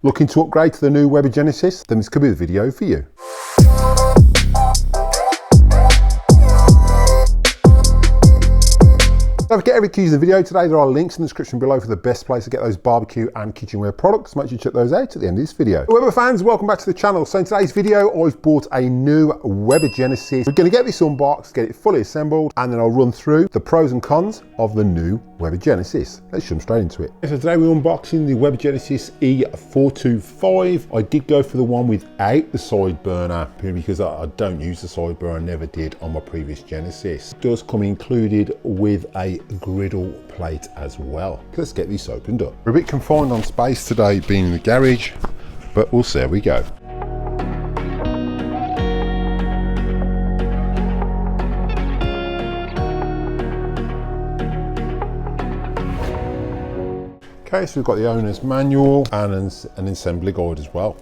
Looking to upgrade to the new Weber Genesis? Then this could be the video for you. Don't forget, every key in the video today, there are links in the description below for the best place to get those barbecue and kitchenware products. Make sure you check those out at the end of this video. Weber fans, welcome back to the channel. So in today's video, I've bought a new Weber Genesis. We're going to get this unboxed, get it fully assembled, and then I'll run through the pros and cons of the new Weber Genesis. Let's jump straight into it. So today we're unboxing the Weber Genesis E-425. I did go for the one without the side burner because I don't use the side burner. I never did on my previous Genesis. It does come included with a griddle plate as well. Let's get this opened up. We're a bit confined on space today being in the garage, but we'll see how we go. Okay, so we've got the owner's manual and an assembly guide as well.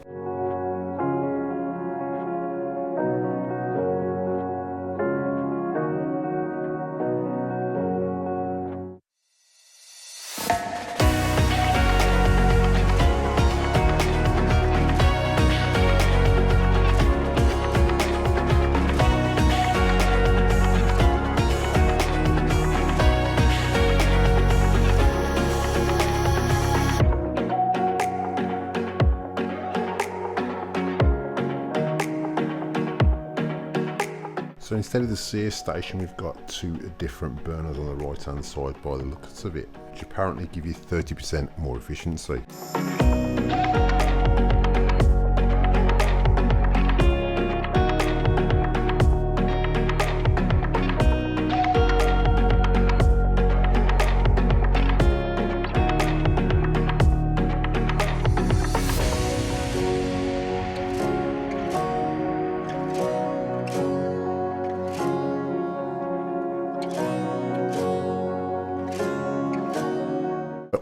So instead of the sear station, we've got two different burners on the right hand side by the looks of it, which apparently give you 30% more efficiency.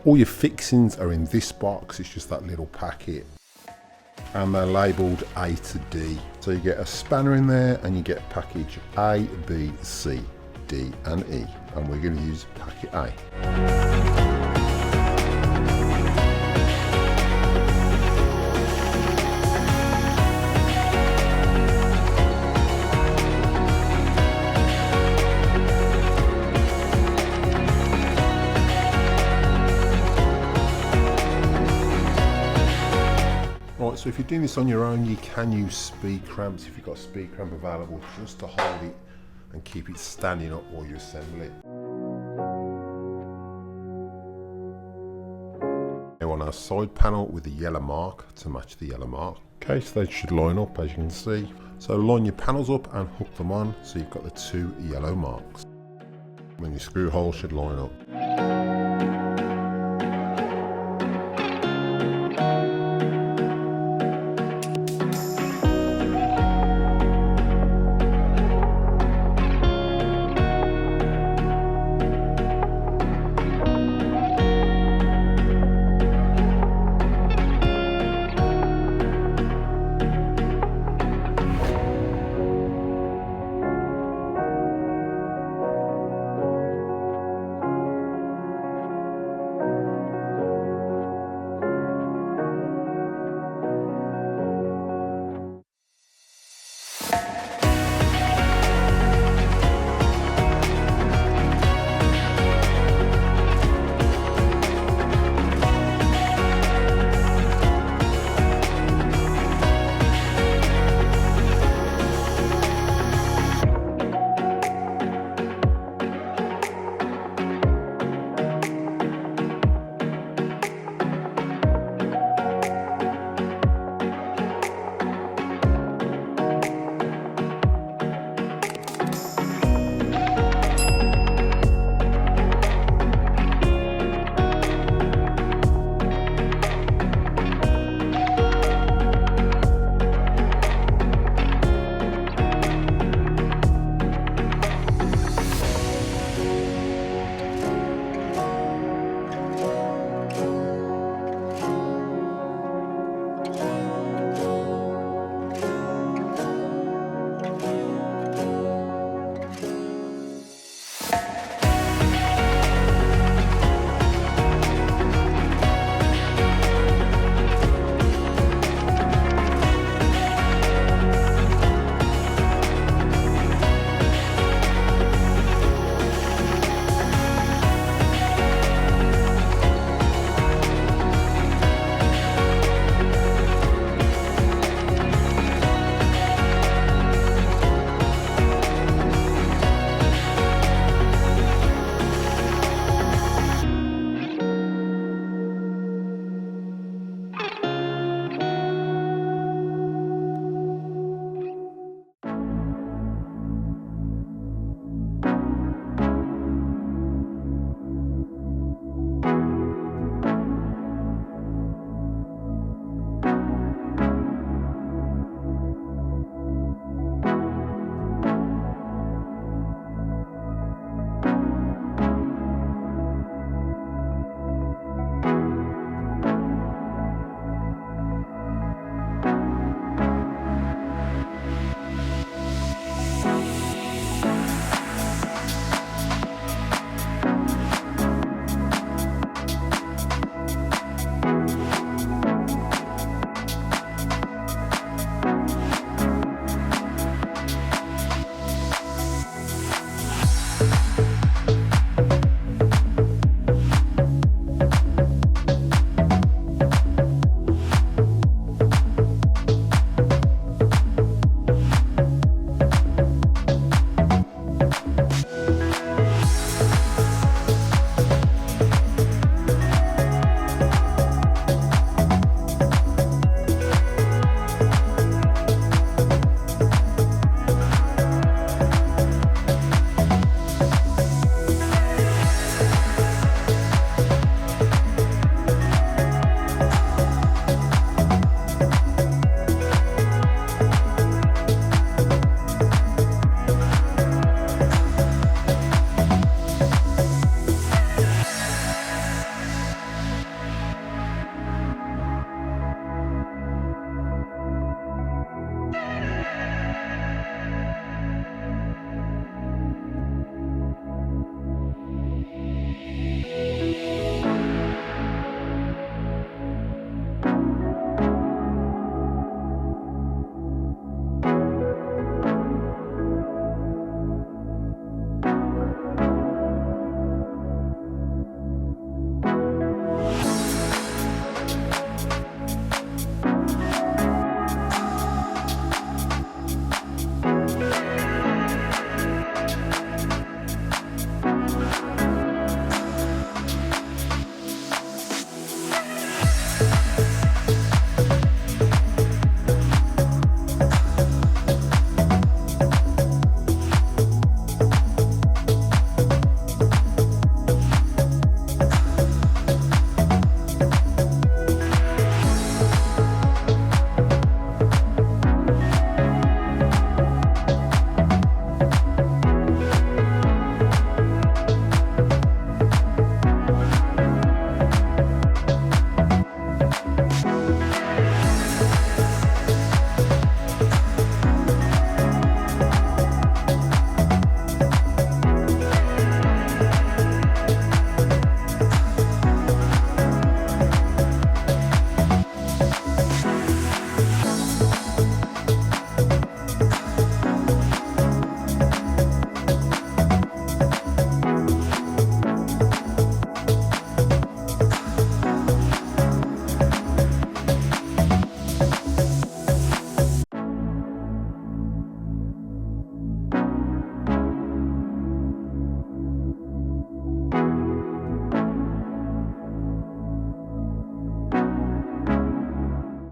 All your fixings are in this box. It's just that little packet, and they're labelled A to D. So you get a spanner in there, and you get package A, B, C, D and E, and we're going to use packet A. Right, so if you're doing this on your own, you can use speed cramps if you've got a speed cramp available, just to hold it and keep it standing up while you assemble it. Now on our side panel with the yellow mark to match the yellow mark. Okay, so they should line up as you can see. So line your panels up and hook them on so you've got the two yellow marks. Then your screw hole should line up.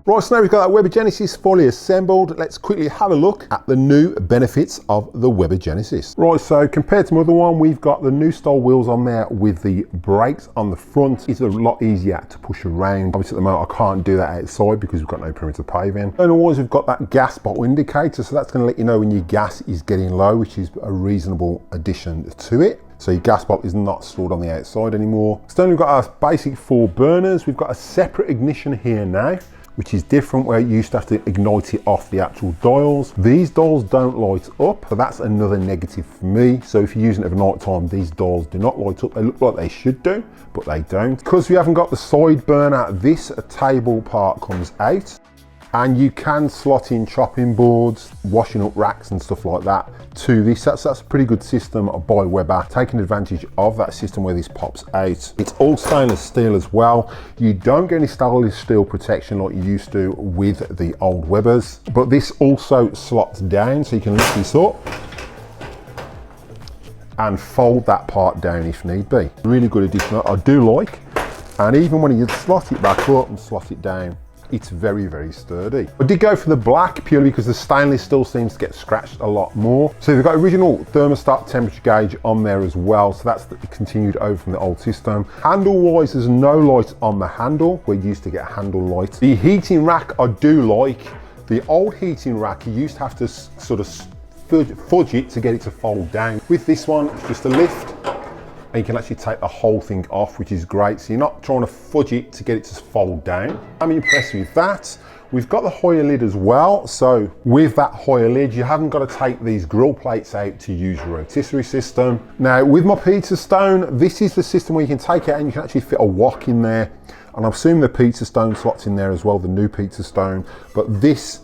Right, so now we've got that Weber Genesis fully assembled. Let's quickly have a look at the new benefits of the Weber Genesis. Right, so compared to the other one, we've got the new style wheels on there with the brakes on the front. It's a lot easier to push around. Obviously at the moment I can't do that outside because we've got no perimeter paving. And always we've got that gas bottle indicator, so that's going to let you know when your gas is getting low, which is a reasonable addition to it. So your gas bottle is not stored on the outside anymore. So then we've got our basic 4 burners. We've got a separate ignition here now, which is different, where you used to have to ignite it off the actual dials. These dials don't light up, so that's another negative for me. So if you're using it at night time, these dials do not light up. They look like they should do, but they don't. Because we haven't got the side burner, this table part comes out, and you can slot in chopping boards, washing up racks and stuff like that to this. That's a pretty good system by Weber, taking advantage of that system where this pops out. It's all stainless steel as well. You don't get any stainless steel protection like you used to with the old Webers, but this also slots down, so you can lift this up and fold that part down if need be. Really good addition, I do like. And even when you slot it back up and slot it down, it's very, very sturdy. I did go for the black purely because the stainless still seems to get scratched a lot more. So they've got original thermostat temperature gauge on there as well. So that's continued over from the old system. Handle wise, there's no light on the handle. We used to get a handle light. The heating rack I do like. The old heating rack, you used to have to sort of fudge it to get it to fold down. With this one, it's just a lift. And you can actually take the whole thing off, which is great. So you're not trying to fudge it to get it to fold down. I'm impressed with that. We've got the Hoyer lid as well. So with that Hoyer lid, you haven't got to take these grill plates out to use your rotisserie system. Now with my pizza stone, this is the system where you can take it out and you can actually fit a wok in there. And I'm assuming the pizza stone slots in there as well, the new pizza stone. But this,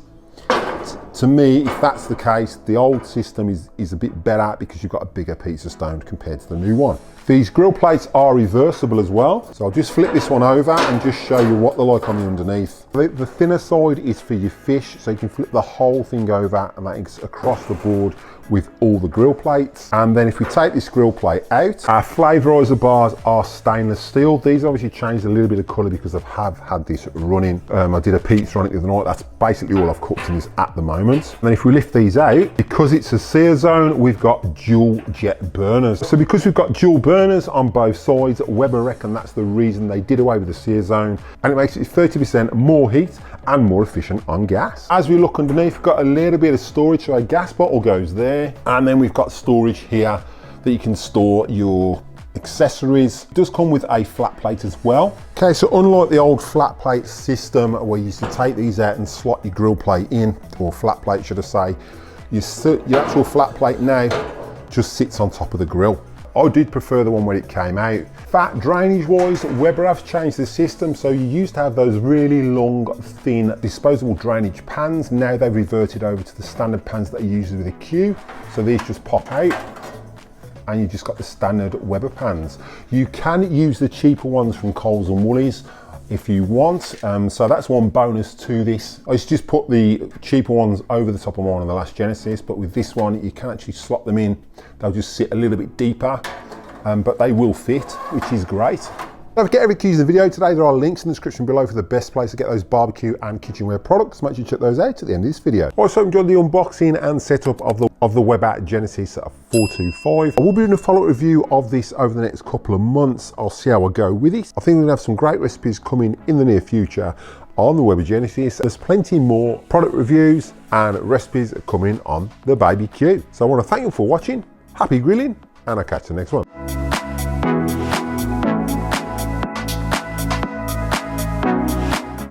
to me, if that's the case, the old system is a bit better because you've got a bigger pizza stone compared to the new one. These grill plates are reversible as well. So I'll just flip this one over and just show you what they're like on the underneath. The thinner side is for your fish, so you can flip the whole thing over and that is across the board with all the grill plates. And then if we take this grill plate out, our FLAVORIZER bars are stainless steel. These obviously changed a little bit of colour because I have had this running. I did a pizza on it the other night. That's basically all I've cooked in this at the moment. And then if we lift these out, because it's a sear zone, we've got dual jet burners. So because we've got dual burners on both sides, Weber reckon that's the reason they did away with the sear zone, and it makes it 30% more heat and more efficient on gas. As we look underneath, we've got a little bit of storage, so a gas bottle goes there, and then we've got storage here that you can store your accessories. It does come with a flat plate as well. Okay, so unlike the old flat plate system where you used to take these out and slot your grill plate in, or flat plate should I say, your actual flat plate now just sits on top of the grill. I did prefer the one when it came out. Fat drainage wise, Weber have changed the system, so you used to have those really long, thin, disposable drainage pans. Now they've reverted over to the standard pans that are used with a Q. So these just pop out and you just got the standard Weber pans. You can use the cheaper ones from Coles and Woolies if you want, so that's one bonus to this. I used to just put the cheaper ones over the top of mine on the last Genesis, but with this one you can actually slot them in. They'll just sit a little bit deeper, but they will fit, which is great. Don't forget, every key in the video today, there are links in the description below for the best place to get those barbecue and kitchenware products. Make sure you check those out at the end of this video. Also enjoyed the unboxing and setup of the Weber Genesis 425. I will be doing a follow-up review of this over the next couple of months. I'll see how I go with it. I think we're gonna have some great recipes coming in the near future on the Weber Genesis. There's plenty more product reviews and recipes coming on the BBQ. So I want to thank you for watching. Happy grilling, and I'll catch you next one.